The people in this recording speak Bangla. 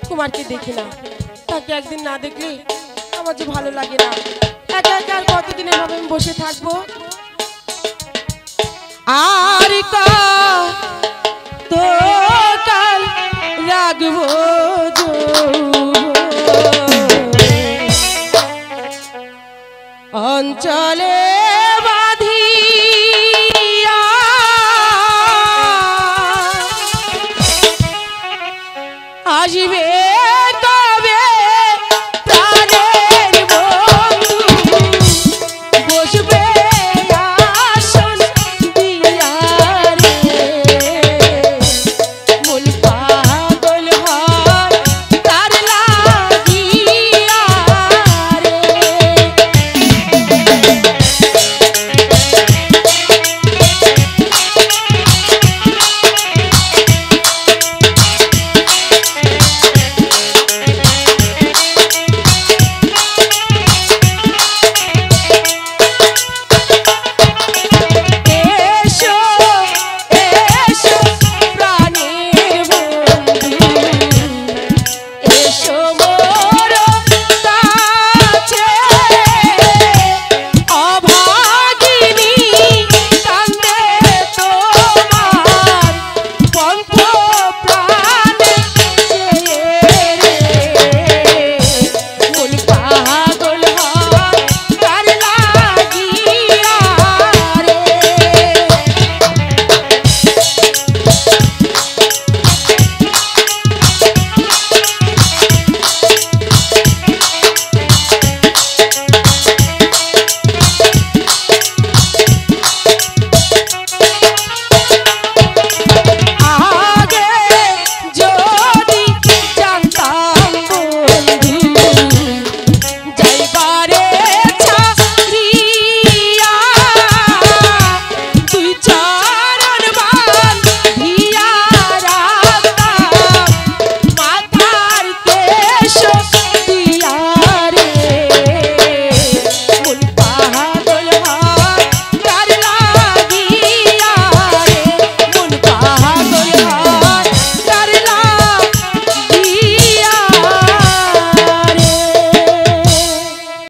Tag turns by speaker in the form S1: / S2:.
S1: কুমারকে দেখি না, তাকে একদিন না দেখলে আমার যে ভালো লাগে না। একা একা আর কতদিন এভাবে আমি বসে থাকবো? আর তো কাল রাখবো অঞ্চলে বাঁধিয়া, আসবে